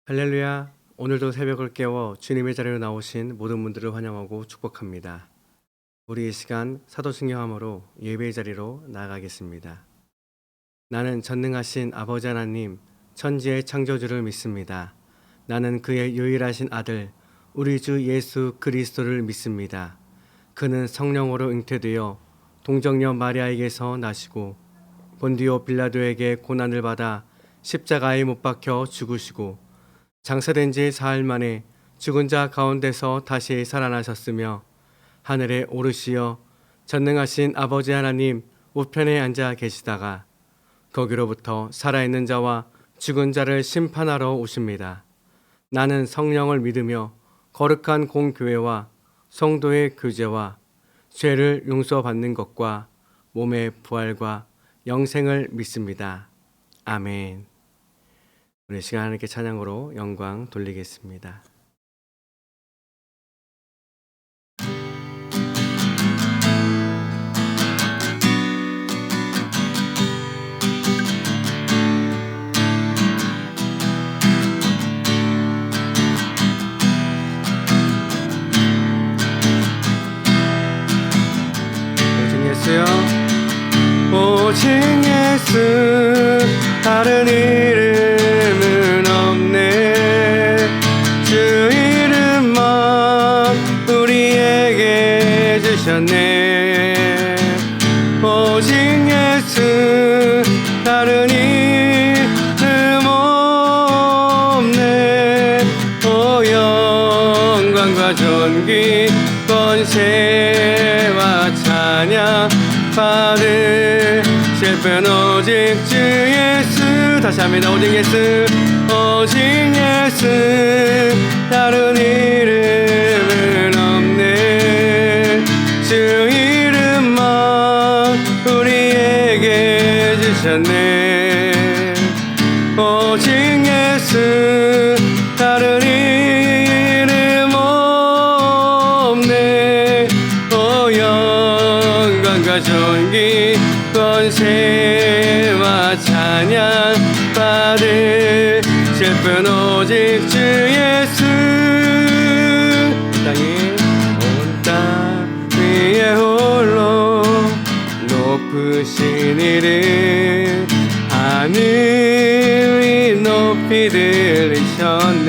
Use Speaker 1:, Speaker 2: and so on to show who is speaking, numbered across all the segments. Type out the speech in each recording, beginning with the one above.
Speaker 1: 할렐루야. 오늘도 새벽을 깨워 주님의 자리로 나오신 모든 분들을 환영하고 축복합니다. 우리 이 시간 사도신경함으로 예배의 자리로 나아가겠습니다. 나는 전능하신 아버지 하나님, 천지의 창조주를 믿습니다. 나는 그의 유일하신 아들, 우리 주 예수 그리스도를 믿습니다. 그는 성령으로 잉태되어 동정녀 마리아에게서 나시고 본디오 빌라도에게 고난을 받아 십자가에 못 박혀 죽으시고 장사된 지 사흘 만에 죽은 자 가운데서 다시 살아나셨으며 하늘에 오르시어 전능하신 아버지 하나님 우편에 앉아 계시다가 거기로부터 살아있는 자와 죽은 자를 심판하러 오십니다. 나는 성령을 믿으며 거룩한 공교회와 성도의 교제와 죄를 용서받는 것과 몸의 부활과 영생을 믿습니다. 아멘. 우리 시간 하나님께 찬양으로 영광 돌리겠습니다. 오직 예수여, 오직 예수, 다른 이름은 없네. 주 이름만 우리에게 주셨네. 오직 예수, 다른 이름 없네. 오 영광과 존귀 권세와 찬양 받으실 오직 주 예수. 다시 합니다. 오직 예수, 오직 예수, 다른 이름은 없네. 주 이름만 우리에게 주셨네. 오직 예수, 다른 이름 없네. 오 영광과 존귀 권세와 찬양 받으실 분 오직 주 예수. 온 땅 위에 홀로 높으신 이름 하늘 위 높이 들리셨네.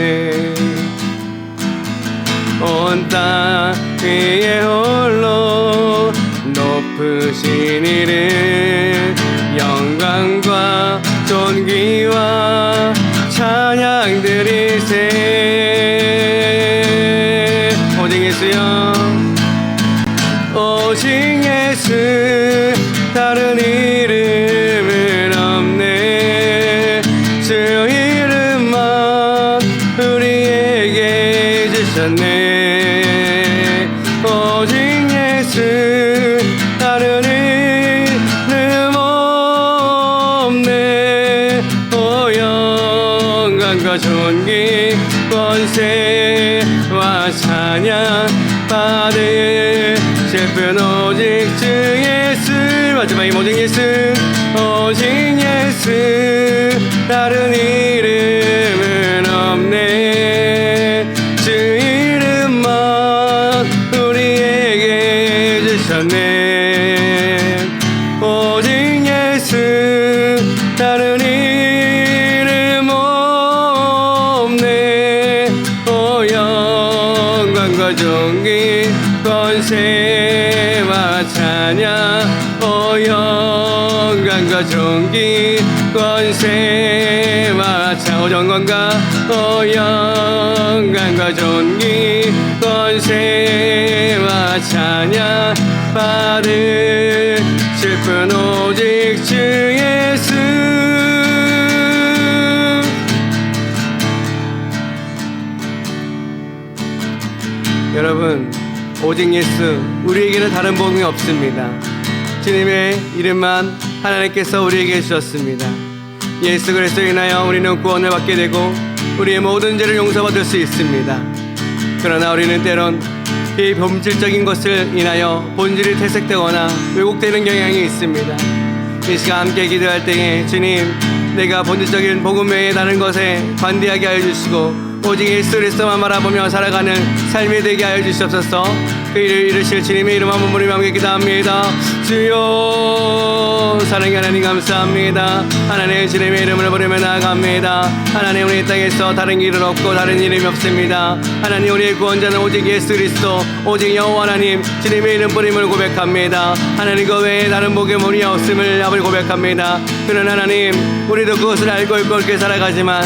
Speaker 1: 온 땅 위에 홀로 높으신 이름 영광과 존귀와 찬양 드리세. 오직 예수여, 오직 예수, 다른 이름은 없네. 주 이름만 우리에게 주셨네. 오직 예수, 다른 이름 없네. 오 영광과 존귀 권세와 찬양 받으실 분 오직 주 예수. 마지막에 오직 예수, 오직 예수, 다른 이름은 없네. 주 이름만 우리에게 주셨네. 오직 예수, 다른 이름 없네. 오 영광과 존귀 권세와 찬양, 오 영광과 존귀 권세와 찬양, 오 영광과 존귀 권세와 찬양 받으실 분 오직 주 예수. 여러분, 오직 예수, 우리에게는 다른 복음이 없습니다. 주님의 이름만 하나님께서 우리에게 주셨습니다. 예수 그리스도로 인하여 우리는 구원을 받게 되고 우리의 모든 죄를 용서받을 수 있습니다. 그러나 우리는 때론 비본질적인 것을 인하여 본질이 퇴색되거나 왜곡되는 경향이 있습니다. 이 시간 함께 기도할 때에 주님, 내가 본질적인 복음 외에 다른 것에 관대하게 하여 주시고 오직 예수 그리스도만 바라보며 살아가는 삶이 되게 하여 주시옵소서. 그 일을 이루실 주님의 이름 한번 부르며 함께 기도합니다. 주여 사랑의 하나님 감사합니다. 하나님 주님의 이름을 부르며 나아갑니다. 하나님 우리 땅에서 다른 길은 없고 다른 이름이 없습니다. 하나님 우리의 구원자는 오직 예수 그리스도 오직 여호와 하나님 주님의 이름 부름을 고백합니다. 하나님 그 외에 다른 복음 우리 없음을 아버지 고백합니다. 그런 하나님 우리도 그것을 알고 있고 그렇게 살아가지만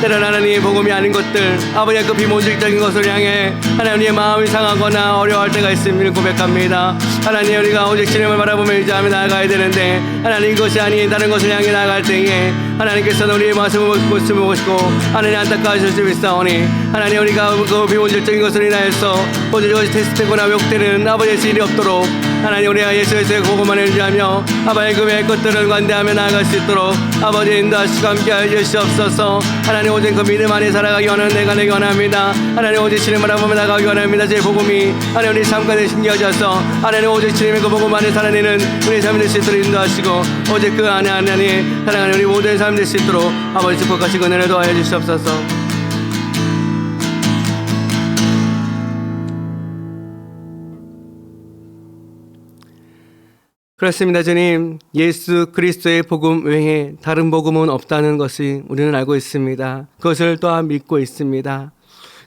Speaker 1: 때론 하나님의 복음이 아닌 것들 아버지의 그 비본질적인 것을 향해 하나님의 마음이 상하거나 어려워할 때가 있음을 고백합니다. 하나님 우리가 오직 주님을 바라보며 의지하며 나아가야 되는데 하나님 그것이 아닌 다른 것을 향해 나아갈 때에 하나님께서는 우리의 말씀을 보시고 하나님 안타까워하실 수 있사오니 하나님 우리가 그 비본질적인 것을 인하여서 오직 이것이 테스트되거나 왜곡되는 아버지의 일이 없도록 하나님 우리가 예수의 복음만을 의지하며 아버지의 그 외의 것들을 관대하며 나아갈 수 있도록 아버지 인도하시고 함께하여 주시옵소서. 하나님 오직 그 믿음 안에 살아가기 원하는 내가 되기 원합니다. 하나님 오직 주님을 바라보며 나가기 원합니다. 제 복음이 하나님 우리 삶까지 신기하셔서 하나님 오직 주님의 그 복음 안에 살아내는 우리 삶이 될 수 있도록 인도하시고 오직 그 안에 하나님 사랑하는 우리 모든 삶 될 수 있도록 아버지 축복하시고 은혜를 도와여 주시옵소서. 그렇습니다. 주님, 예수 그리스도의 복음 외에 다른 복음은 없다는 것이 우리는 알고 있습니다. 그것을 또한 믿고 있습니다.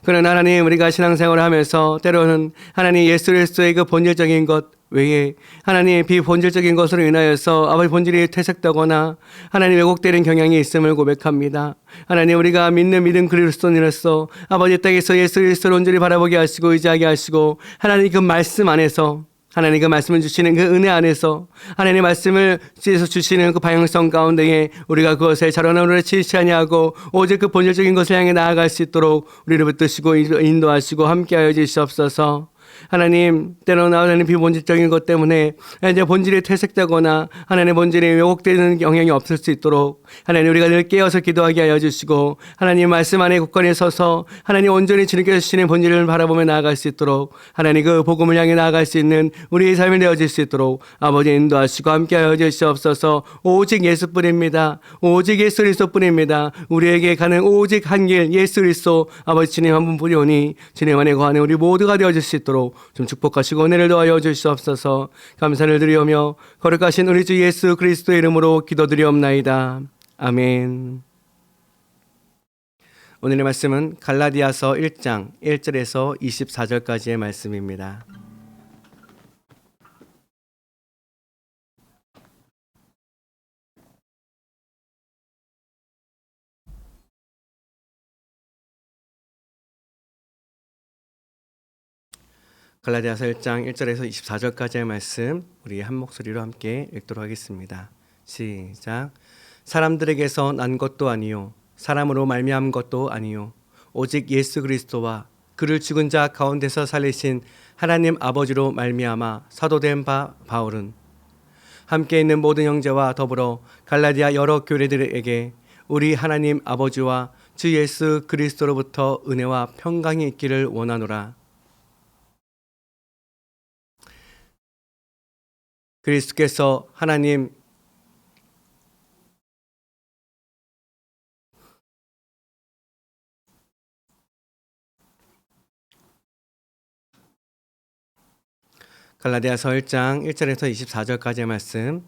Speaker 1: 그러나 하나님 우리가 신앙생활을 하면서 때로는 하나님 예수 그리스도의 그 본질적인 것 외에 하나님의 비본질적인 것으로 인하여서 아버지 본질이 퇴색되거나 하나님 왜곡되는 경향이 있음을 고백합니다. 하나님 우리가 믿는 믿음 그리스도인으로서 아버지 땅에서 예수 그리스도를 온전히 바라보게 하시고 의지하게 하시고 하나님 그 말씀 안에서 하나님 그 말씀을 주시는 그 은혜 안에서 하나님의 말씀을 주에서 주시는 그 방향성 가운데에 우리가 그것에 자라나오를 치지 아니하고 오직 그 본질적인 것을 향해 나아갈 수 있도록 우리를 붙드시고 인도하시고 함께하여 주시옵소서. 하나님 때로는 하나님 비본질적인 것 때문에 이제 본질이 퇴색되거나 하나님의 본질이 왜곡되는 경향이 없을 수 있도록 하나님 우리가 늘 깨어서 기도하게 하여 주시고 하나님 말씀 안에 굳건히 서서 하나님 온전히 주님께서 주시는 본질을 바라보며 나아갈 수 있도록 하나님 그 복음을 향해 나아갈 수 있는 우리의 삶이 되어질 수 있도록 아버지 인도하시고 함께하여 주시옵소서. 오직 예수뿐입니다. 오직 예수 그리스도뿐입니다. 우리에게 가는 오직 한 길 예수 그리스도 아버지 주님 한 분뿐이오니 주님 안에 거하는 우리 모두가 되어질 수 있도록 좀 축복하시고 은혜를 더하여 주시옵소서. 감사를 드리오며 거룩하신 우리 주 예수 그리스도의 이름으로 기도드리옵나이다. 아멘. 오늘의 말씀은 갈라디아서 1장 1절에서 24절까지의 말씀입니다. 갈라디아서 1장 1절에서 24절까지의 말씀 우리 한 목소리로 함께 읽도록 하겠습니다. 시작. 사람들에게서 난 것도 아니요 사람으로 말미암은 것도 아니요 오직 예수 그리스도와 그를 죽은 자 가운데서 살리신 하나님 아버지로 말미암아 사도된 바울은 함께 있는 모든 형제와 더불어 갈라디아 여러 교회들에게 우리 하나님 아버지와 주 예수 그리스도로부터 은혜와 평강이 있기를 원하노라. 그리스도께서 하나님 갈라디아서 1장 1절에서 24절까지의 말씀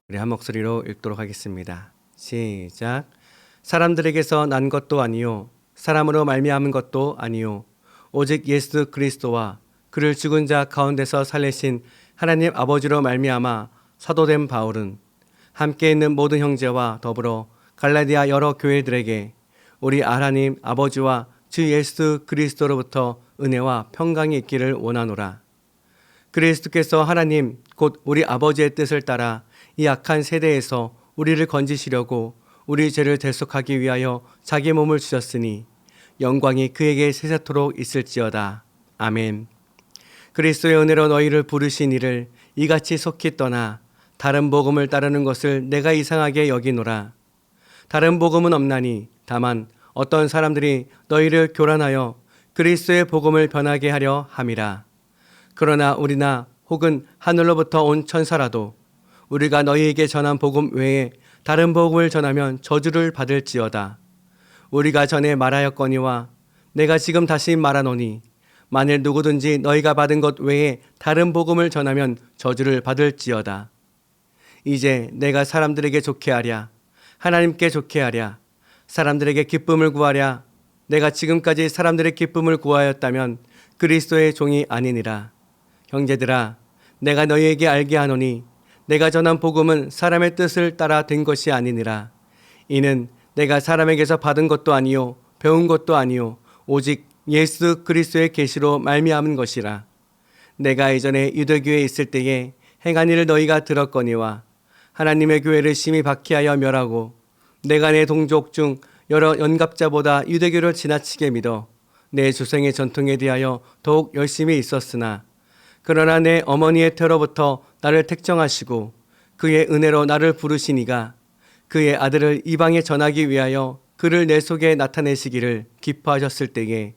Speaker 1: 우리 한 목소리로 읽도록 하겠습니다. 시작. 사람들에게서 난 것도 아니요 사람으로 말미암은 것도 아니요 오직 예수 그리스도와 그를 죽은 자 가운데서 살리신 하나님 아버지로 말미암아 사도된 바울은 함께 있는 모든 형제와 더불어 갈라디아 여러 교회들에게 우리 하나님 아버지와 주 예수 그리스도로부터 은혜와 평강이 있기를 원하노라. 그리스도께서 하나님 곧 우리 아버지의 뜻을 따라 이 악한 세대에서 우리를 건지시려고 우리 죄를 대속하기 위하여 자기 몸을 주셨으니 영광이 그에게 세세토록 있을지어다. 아멘. 그리스도의 은혜로 너희를 부르신 이를 이같이 속히 떠나 다른 복음을 따르는 것을 내가 이상하게 여기노라. 다른 복음은 없나니 다만 어떤 사람들이 너희를 교란하여 그리스도의 복음을 변하게 하려 함이라. 그러나 우리나 혹은 하늘로부터 온 천사라도 우리가 너희에게 전한 복음 외에 다른 복음을 전하면 저주를 받을지어다. 우리가 전에 말하였거니와 내가 지금 다시 말하노니 만일 누구든지 너희가 받은 것 외에 다른 복음을 전하면 저주를 받을지어다. 이제 내가 사람들에게 좋게 하랴, 하나님께 좋게 하랴, 사람들에게 기쁨을 구하랴. 내가 지금까지 사람들의 기쁨을 구하였다면 그리스도의 종이 아니니라. 형제들아, 내가 너희에게 알게 하노니 내가 전한 복음은 사람의 뜻을 따라 된 것이 아니니라. 이는 내가 사람에게서 받은 것도 아니요 배운 것도 아니요 오직 예수 그리스도의 계시로 말미암은 것이라. 내가 이전에 유대교에 있을 때에 행한 일을 너희가 들었거니와 하나님의 교회를 심히 박해하여 멸하고 내가 내 동족 중 여러 연갑자보다 유대교를 지나치게 믿어 내 조상의 전통에 대하여 더욱 열심히 있었으나 그러나 내 어머니의 태로부터 나를 택정하시고 그의 은혜로 나를 부르시니가 그의 아들을 이방에 전하기 위하여 그를 내 속에 나타내시기를 기뻐하셨을 때에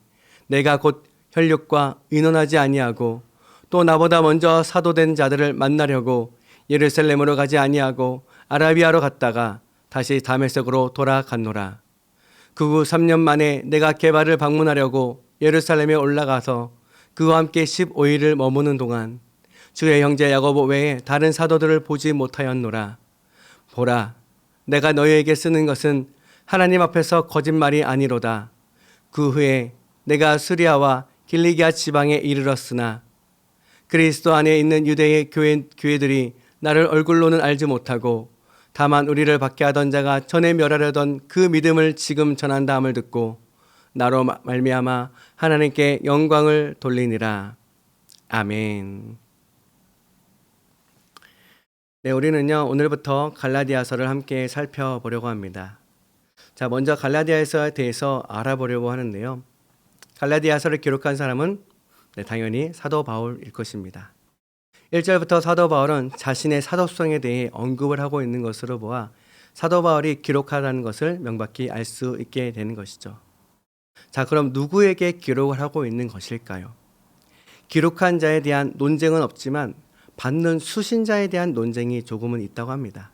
Speaker 1: 내가 곧 혈육과 의논하지 아니하고 또 나보다 먼저 사도된 자들을 만나려고 예루살렘으로 가지 아니하고 아라비아로 갔다가 다시 다메섹으로 돌아갔노라. 그 후 3년 만에 내가 게바를 방문하려고 예루살렘에 올라가서 그와 함께 15일을 머무는 동안 주의 형제 야고보 외에 다른 사도들을 보지 못하였노라. 보라, 내가 너희에게 쓰는 것은 하나님 앞에서 거짓말이 아니로다. 그 후에 내가 수리아와 길리기아 지방에 이르렀으나 그리스도 안에 있는 유대의 교회들이 나를 얼굴로는 알지 못하고 다만 우리를 박해하던 자가 전에 멸하려던 그 믿음을 지금 전한다함을 듣고 나로 말미암아 하나님께 영광을 돌리니라. 아멘. 네, 우리는요 오늘부터 갈라디아서를 함께 살펴보려고 합니다. 자, 먼저 갈라디아서에 대해서 알아보려고 하는데요. 갈라디아서를 기록한 사람은 당연히 사도 바울일 것입니다. 1절부터 사도 바울은 자신의 사도성에 대해 언급을 하고 있는 것으로 보아 사도 바울이 기록하다는 것을 명백히 알 수 있게 되는 것이죠. 자, 그럼 누구에게 기록을 하고 있는 것일까요? 기록한 자에 대한 논쟁은 없지만 받는 수신자에 대한 논쟁이 조금은 있다고 합니다.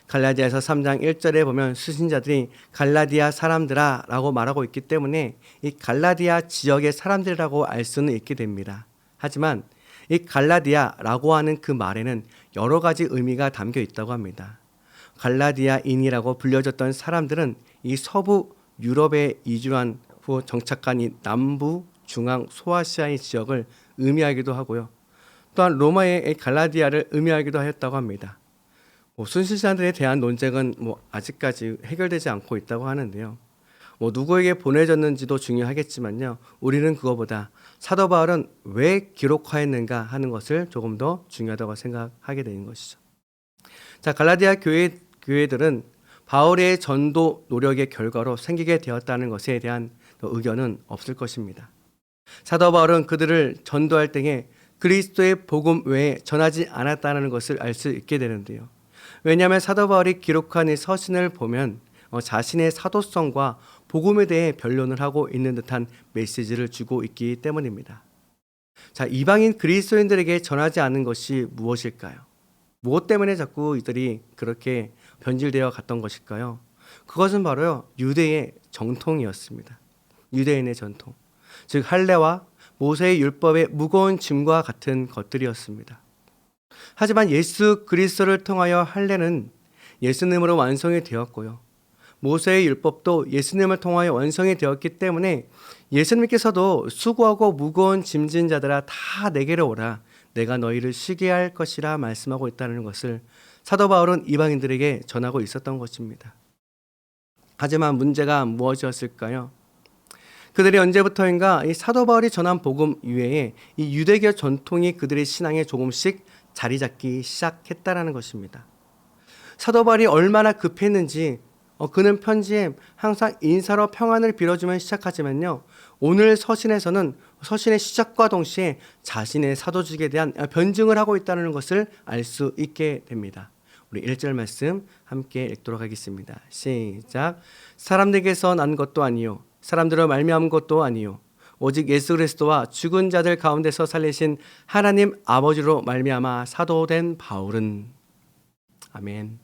Speaker 1: 갈라디아서 3장 1절에 보면 수신자들이 갈라디아 사람들아 라고 말하고 있기 때문에 이 갈라디아 지역의 사람들이라고 알 수는 있게 됩니다. 하지만 이 갈라디아라고 하는 그 말에는 여러 가지 의미가 담겨 있다고 합니다. 갈라디아인이라고 불려졌던 사람들은 이 서부 유럽에 이주한 후 정착한 이 남부 중앙 소아시아의 지역을 의미하기도 하고요. 또한 로마의 갈라디아를 의미하기도 하였다고 합니다. 순신자들에 대한 논쟁은 아직까지 해결되지 않고 있다고 하는데요. 누구에게 보내졌는지도 중요하겠지만요. 우리는 그거보다 사도 바울은 왜 기록하였는가 하는 것을 조금 더 중요하다고 생각하게 되는 것이죠. 자, 갈라디아 교회들은 바울의 전도 노력의 결과로 생기게 되었다는 것에 대한 의견은 없을 것입니다. 사도 바울은 그들을 전도할 때에 그리스도의 복음 외에 전하지 않았다는 것을 알 수 있게 되는데요. 왜냐하면 사도 바울이 기록한 이 서신을 보면 자신의 사도성과 복음에 대해 변론을 하고 있는 듯한 메시지를 주고 있기 때문입니다. 자, 이방인 그리스도인들에게 전하지 않은 것이 무엇일까요? 무엇 때문에 자꾸 이들이 그렇게 변질되어 갔던 것일까요? 그것은 바로 유대의 정통이었습니다. 유대인의 전통. 즉 할례와 모세의 율법의 무거운 짐과 같은 것들이었습니다. 하지만 예수 그리스도를 통하여 할례는 예수님으로 완성이 되었고요. 모세의 율법도 예수님을 통하여 완성이 되었기 때문에 예수님께서도 수고하고 무거운 짐진 자들아 다 내게로 오라. 내가 너희를 쉬게 할 것이라 말씀하고 있다는 것을 사도 바울은 이방인들에게 전하고 있었던 것입니다. 하지만 문제가 무엇이었을까요? 그들이 언제부터인가 이 사도 바울이 전한 복음 이외에 이 유대교 전통이 그들의 신앙에 조금씩 자리 잡기 시작했다라는 것입니다. 사도 바울이 얼마나 급했는지 그는 편지에 항상 인사로 평안을 빌어주면 시작하지만요. 오늘 서신에서는 서신의 시작과 동시에 자신의 사도직에 대한 변증을 하고 있다는 것을 알 수 있게 됩니다. 우리 1절 말씀 함께 읽도록 하겠습니다. 시작. 사람들에게서 난 것도 아니요 사람들로 말미암은 것도 아니요 오직 예수 그리스도와 죽은 자들 가운데서 살리신 하나님 아버지로 말미암아 사도된 바울은. 아멘.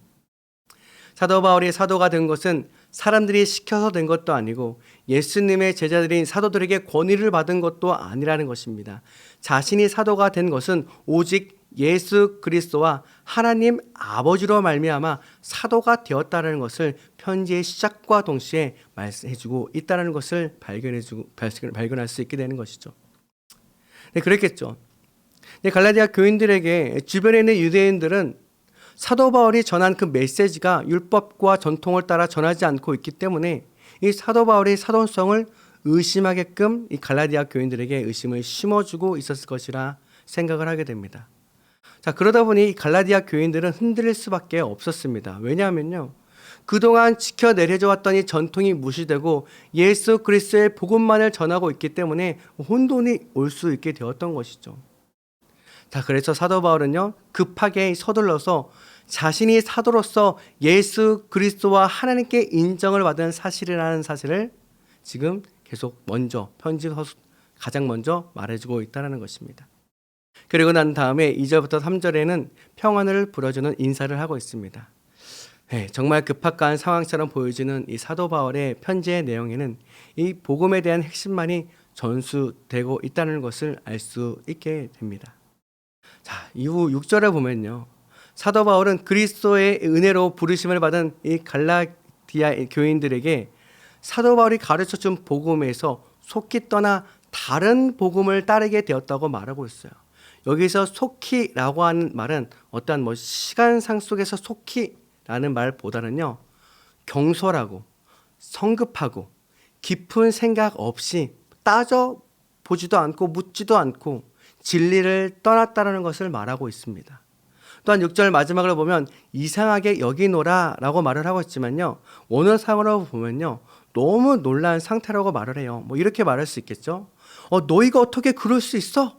Speaker 1: 사도 바울이 사도가 된 것은 사람들이 시켜서 된 것도 아니고 예수님의 제자들인 사도들에게 권위를 받은 것도 아니라는 것입니다. 자신이 사도가 된 것은 오직 예수 그리스도와 하나님 아버지로 말미암아 사도가 되었다는 것을 편지의 시작과 동시에 말씀해주고 있다는 것을 발견할 수 있게 되는 것이죠. 네, 그랬겠죠. 네, 갈라디아 교인들에게 주변에 있는 유대인들은 사도 바울이 전한 그 메시지가 율법과 전통을 따라 전하지 않고 있기 때문에 이 사도 바울의 사도성을 의심하게끔 이 갈라디아 교인들에게 의심을 심어주고 있었을 것이라 생각을 하게 됩니다. 자, 그러다 보니 이 갈라디아 교인들은 흔들릴 수밖에 없었습니다. 왜냐하면요, 그동안 지켜 내려져 왔던 이 전통이 무시되고 예수 그리스도의 복음만을 전하고 있기 때문에 혼돈이 올 수 있게 되었던 것이죠. 자, 그래서 사도 바울은요, 급하게 서둘러서 자신이 사도로서 예수 그리스도와 하나님께 인정을 받은 사실이라는 사실을 지금 계속 먼저 가장 먼저 말해주고 있다는 것입니다. 그리고 난 다음에 2절부터 3절에는 평안을 불어주는 인사를 하고 있습니다. 네, 정말 급박한 상황처럼 보여지는 이 사도 바울의 편지의 내용에는 이 복음에 대한 핵심만이 전수되고 있다는 것을 알 수 있게 됩니다. 자, 이후 6절에 보면요, 사도 바울은 그리스도의 은혜로 부르심을 받은 이 갈라디아 교인들에게 사도 바울이 가르쳐준 복음에서 속히 떠나 다른 복음을 따르게 되었다고 말하고 있어요. 여기서 속히라고 하는 말은 어떠한 시간상 속에서 속히라는 말보다는요, 경솔하고 성급하고 깊은 생각 없이 따져 보지도 않고 묻지도 않고 진리를 떠났다는 것을 말하고 있습니다. 또한 6절 마지막을 보면 이상하게 여기노라 라고 말을 하고 있지만요, 원어상으로 보면요, 너무 놀란 상태라고 말을 해요. 이렇게 말할 수 있겠죠. 너희가 어떻게 그럴 수 있어?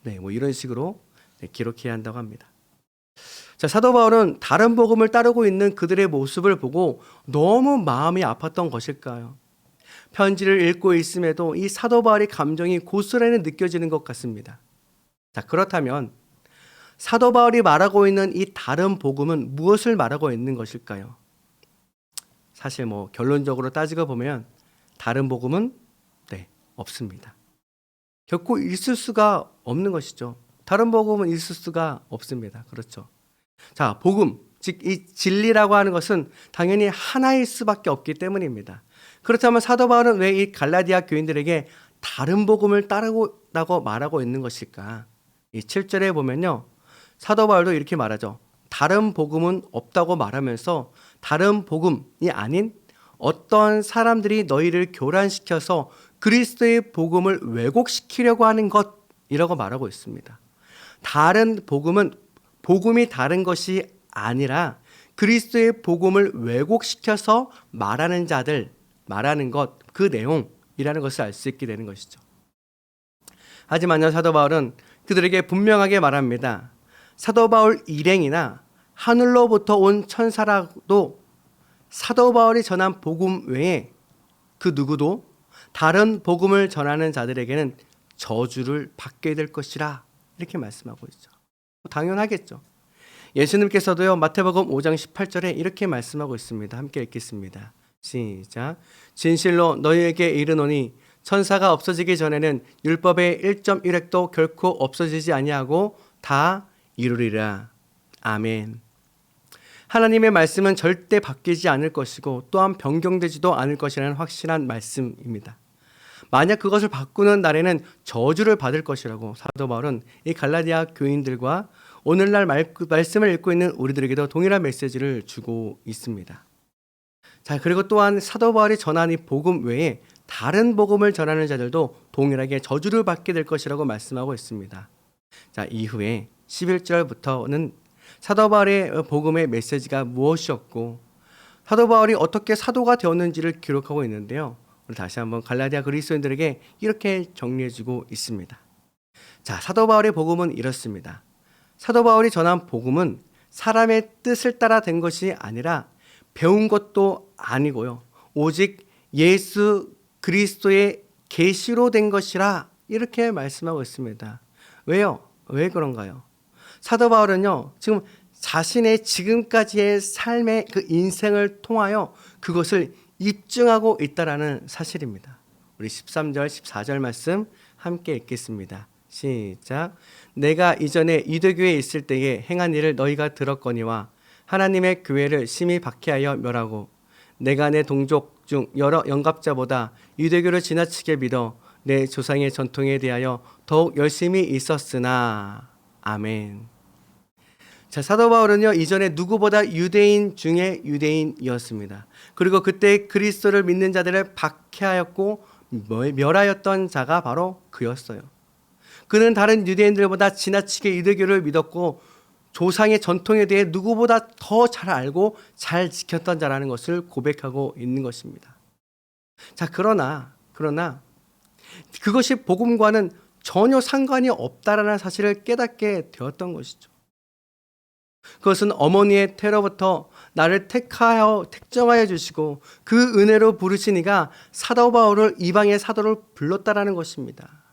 Speaker 1: 네, 이런 식으로 기록해야 한다고 합니다. 자, 사도 바울은 다른 복음을 따르고 있는 그들의 모습을 보고 너무 마음이 아팠던 것일까요? 편지를 읽고 있음에도 이 사도 바울의 감정이 고스란히 느껴지는 것 같습니다. 자, 그렇다면 사도 바울이 말하고 있는 이 다른 복음은 무엇을 말하고 있는 것일까요? 사실 결론적으로 따지고 보면 다른 복음은 없습니다. 결코 있을 수가 없는 것이죠. 다른 복음은 있을 수가 없습니다. 그렇죠. 자, 복음, 즉 이 진리라고 하는 것은 당연히 하나일 수밖에 없기 때문입니다. 그렇다면 사도 바울은 왜 이 갈라디아 교인들에게 다른 복음을 따르라고 말하고 있는 것일까? 이 7절에 보면요, 사도 바울도 이렇게 말하죠. 다른 복음은 없다고 말하면서 다른 복음이 아닌 어떤 사람들이 너희를 교란시켜서 그리스도의 복음을 왜곡시키려고 하는 것이라고 말하고 있습니다. 다른 복음은 복음이 다른 것이 아니라 그리스도의 복음을 왜곡시켜서 말하는 자들, 말하는 것, 그 내용이라는 것을 알 수 있게 되는 것이죠. 하지만요, 사도 바울은 그들에게 분명하게 말합니다. 사도 바울 일행이나 하늘로부터 온 천사라도 사도 바울이 전한 복음 외에 그 누구도 다른 복음을 전하는 자들에게는 저주를 받게 될 것이라 이렇게 말씀하고 있죠. 당연하겠죠. 예수님께서도요, 마태복음 5장 18절에 이렇게 말씀하고 있습니다. 함께 읽겠습니다. 시작. 진실로 너희에게 이르노니 천사가 없어지기 전에는 율법의 1.1획도 결코 없어지지 아니하고 다 이루리라. 아멘. 하나님의 말씀은 절대 바뀌지 않을 것이고 또한 변경되지도 않을 것이라는 확실한 말씀입니다. 만약 그것을 바꾸는 날에는 저주를 받을 것이라고 사도 바울은 이 갈라디아 교인들과 오늘날 말씀을 읽고 있는 우리들에게도 동일한 메시지를 주고 있습니다. 자, 그리고 또한 사도 바울이 전한 이 복음 외에 다른 복음을 전하는 자들도 동일하게 저주를 받게 될 것이라고 말씀하고 있습니다. 자, 이후에 11절부터는 사도 바울의 복음의 메시지가 무엇이었고 사도 바울이 어떻게 사도가 되었는지를 기록하고 있는데요. 오늘 다시 한번 갈라디아 그리스도인들에게 이렇게 정리해주고 있습니다. 자, 사도 바울의 복음은 이렇습니다. 사도 바울이 전한 복음은 사람의 뜻을 따라 된 것이 아니라 배운 것도 아니고요. 오직 예수 그리스도의 계시로 된 것이라 이렇게 말씀하고 있습니다. 왜요? 왜 그런가요? 사도 바울은요, 지금 자신의 지금까지의 삶의 그 인생을 통하여 그것을 입증하고 있다라는 사실입니다. 우리 13절, 14절 말씀 함께 읽겠습니다. 시작. 내가 이전에 유대교에 있을 때에 행한 일을 너희가 들었거니와 하나님의 교회를 심히 박해하여 멸하고 내가 내 동족 중 여러 영갑자보다 유대교를 지나치게 믿어 내 조상의 전통에 대하여 더욱 열심히 있었으나. 아멘. 자, 사도 바울은요, 이전에 누구보다 유대인 중에 유대인이었습니다. 그리고 그때 그리스도를 믿는 자들을 박해하였고 멸하였던 자가 바로 그였어요. 그는 다른 유대인들보다 지나치게 유대교를 믿었고 조상의 전통에 대해 누구보다 더 잘 알고 잘 지켰던 자라는 것을 고백하고 있는 것입니다. 자, 그러나 그것이 복음과는 전혀 상관이 없다라는 사실을 깨닫게 되었던 것이죠. 그것은 어머니의 태로부터 나를 택정하여 주시고 그 은혜로 부르시니가 사도 바울을 이방의 사도를 불렀다라는 것입니다.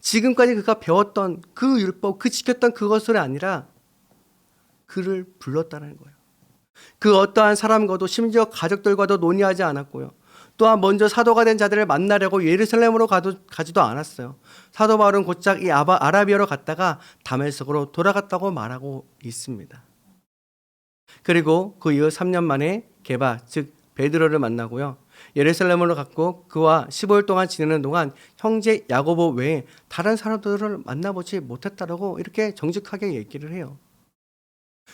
Speaker 1: 지금까지 그가 배웠던 그 율법, 그 지켰던 그것을 아니라 그를 불렀다는 거예요. 그 어떠한 사람과도 심지어 가족들과도 논의하지 않았고요. 또한 먼저 사도가 된 자들을 만나려고 예루살렘으로 가지도 않았어요. 사도 바울은 곧장 이 아라비아로 갔다가 다메섹으로 돌아갔다고 말하고 있습니다. 그리고 그 이후 3년 만에 게바, 즉 베드로를 만나고요. 예루살렘으로 갔고 그와 15일 동안 지내는 동안 형제 야고보 외에 다른 사람들을 만나보지 못했다라고 이렇게 정직하게 얘기를 해요.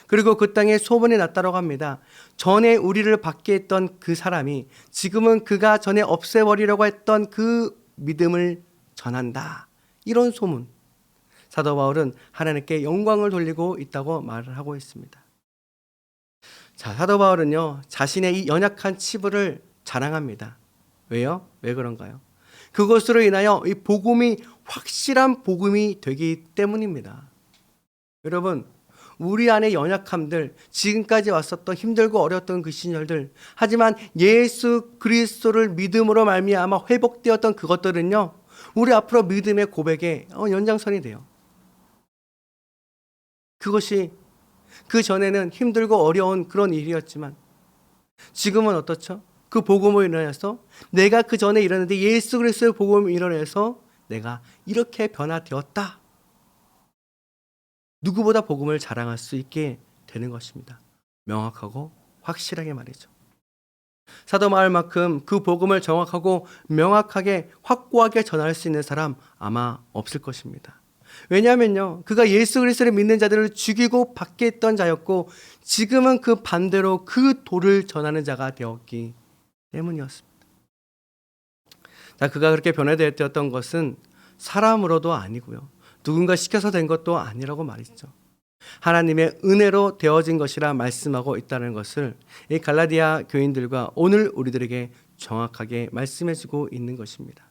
Speaker 1: 그리고 그 땅에 소문이 났다고 합니다. 전에 우리를 받게 했던 그 사람이 지금은 그가 전에 없애버리려고 했던 그 믿음을 전한다. 이런 소문. 사도 바울은 하나님께 영광을 돌리고 있다고 말을 하고 있습니다. 자, 사도 바울은요, 자신의 이 연약한 치부를 자랑합니다. 왜요? 왜 그런가요? 그것으로 인하여 이 복음이 확실한 복음이 되기 때문입니다. 여러분, 우리 안의 연약함들, 지금까지 왔었던 힘들고 어려웠던 그 시절들, 하지만 예수 그리스도를 믿음으로 말미암아 회복되었던 그것들은요, 우리 앞으로 믿음의 고백의 연장선이 돼요. 그것이 그 전에는 힘들고 어려운 그런 일이었지만 지금은 어떻죠? 그 복음으로 인하여서 내가 그 전에 일어났는데 예수 그리스도의 복음을 일어나서 내가 이렇게 변화되었다. 누구보다 복음을 자랑할 수 있게 되는 것입니다. 명확하고 확실하게 말이죠. 사도 바울만큼 그 복음을 정확하고 명확하게 확고하게 전할 수 있는 사람 아마 없을 것입니다. 왜냐하면요, 그가 예수 그리스도를 믿는 자들을 죽이고 받게 했던 자였고 지금은 그 반대로 그 도를 전하는 자가 되었기 때문이었습니다. 자, 그가 그렇게 변화되었던 것은 사람으로도 아니고요, 누군가 시켜서 된 것도 아니라고 말이죠. 하나님의 은혜로 되어진 것이라 말씀하고 있다는 것을 이 갈라디아 교인들과 오늘 우리들에게 정확하게 말씀해주고 있는 것입니다.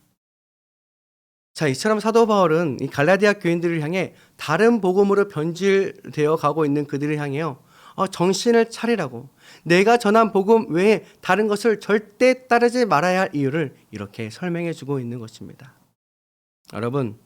Speaker 1: 자, 이처럼 사도 바울은 이 갈라디아 교인들을 향해 다른 복음으로 변질되어 가고 있는 그들을 향해요, 정신을 차리라고, 내가 전한 복음 외에 다른 것을 절대 따르지 말아야 할 이유를 이렇게 설명해 주고 있는 것입니다. 여러분,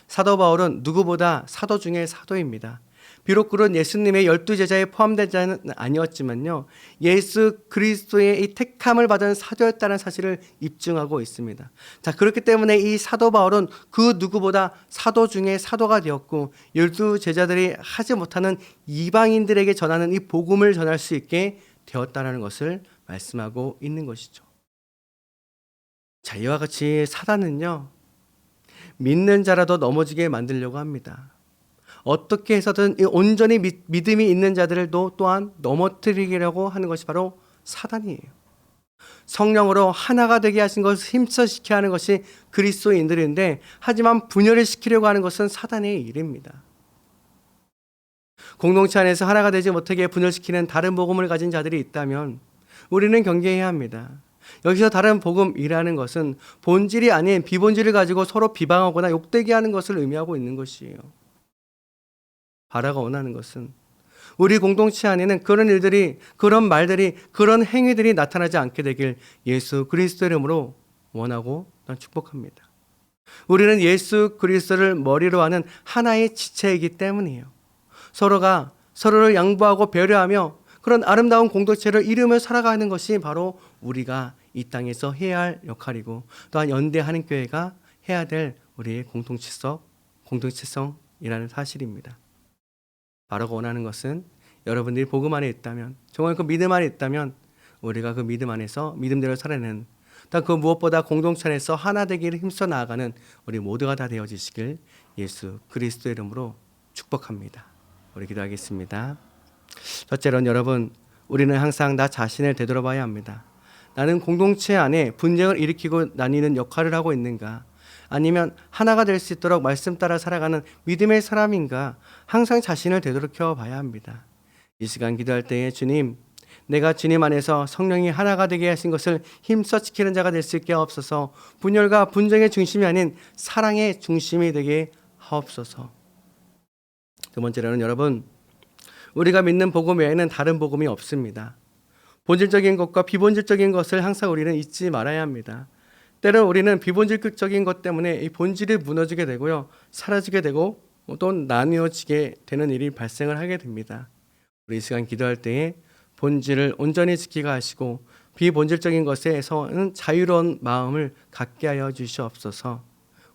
Speaker 1: 사도 바울은 누구보다 사도 중에 사도입니다. 비록 그런 예수님의 12제자에 포함된 자는 아니었지만요, 예수 그리스도의 이 택함을 받은 사도였다는 사실을 입증하고 있습니다. 자, 그렇기 때문에 이 사도 바울은 그 누구보다 사도 중에 사도가 되었고 12제자들이 하지 못하는 이방인들에게 전하는 이 복음을 전할 수 있게 되었다는 것을 말씀하고 있는 것이죠. 자, 이와 같이 사단은요, 믿는 자라도 넘어지게 만들려고 합니다. 어떻게 해서든 온전히 믿음이 있는 자들도 또한 넘어뜨리려고 하는 것이 바로 사단이에요. 성령으로 하나가 되게 하신 것을 힘써 시켜야 하는 것이 그리스도인들인데, 하지만 분열을 시키려고 하는 것은 사단의 일입니다. 공동체 안에서 하나가 되지 못하게 분열시키는 다른 복음을 가진 자들이 있다면 우리는 경계해야 합니다. 여기서 다른 복음이라는 것은 본질이 아닌 비본질을 가지고 서로 비방하거나 욕되게 하는 것을 의미하고 있는 것이에요. 바라가 원하는 것은 우리 공동체 안에는 그런 일들이, 그런 말들이, 그런 행위들이 나타나지 않게 되길 예수 그리스도 이름으로 원하고 난 축복합니다. 우리는 예수 그리스도를 머리로 하는 하나의 지체이기 때문이에요. 서로가 서로를 양보하고 배려하며 그런 아름다운 공동체를 이루며 살아가는 것이 바로 우리가 이 땅에서 해야 할 역할이고, 또한 연대하는 교회가 해야 될 우리의 공동체성이라는 사실입니다. 바로 원하는 것은 여러분들이 복음 안에 있다면, 정말 그 믿음 안에 있다면 우리가 그 믿음 안에서 믿음대로 살아내는, 또 그 무엇보다 공동체 안에서 하나 되기를 힘써 나아가는 우리 모두가 다 되어지시길 예수 그리스도의 이름으로 축복합니다. 우리 기도하겠습니다. 첫째로는 여러분, 우리는 항상 나 자신을 되돌아봐야 합니다. 나는 공동체 안에 분쟁을 일으키고 나뉘는 역할을 하고 있는가? 아니면 하나가 될 수 있도록 말씀 따라 살아가는 믿음의 사람인가? 항상 자신을 되돌아켜 봐야 합니다. 이 시간 기도할 때에 주님, 내가 주님 안에서 성령이 하나가 되게 하신 것을 힘써 지키는 자가 될 수 있게 하옵소서. 분열과 분쟁의 중심이 아닌 사랑의 중심이 되게 하옵소서. 두 번째로는 여러분, 우리가 믿는 복음 외에는 다른 복음이 없습니다. 본질적인 것과 비본질적인 것을 항상 우리는 잊지 말아야 합니다. 때로 우리는 비본질적인 것 때문에 이 본질이 무너지게 되고요, 사라지게 되고 또 나뉘어지게 되는 일이 발생을 하게 됩니다. 우리 이 시간 기도할 때에 본질을 온전히 지키게 하시고 비본질적인 것에서는 자유로운 마음을 갖게 하여 주시옵소서.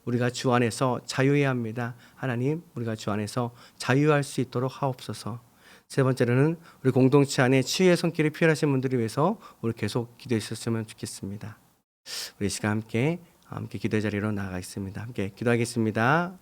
Speaker 1: 우리가 주 안에서 자유해야 합니다. 하나님, 우리가 주 안에서 자유할 수 있도록 하옵소서. 세 번째로는 우리 공동체 안에 치유의 손길이 필요하신 분들을 위해서 우리 계속 기도해 주셨으면 좋겠습니다. 우리 시간 함께 기도의 자리로 나아가겠습니다. 함께 기도하겠습니다.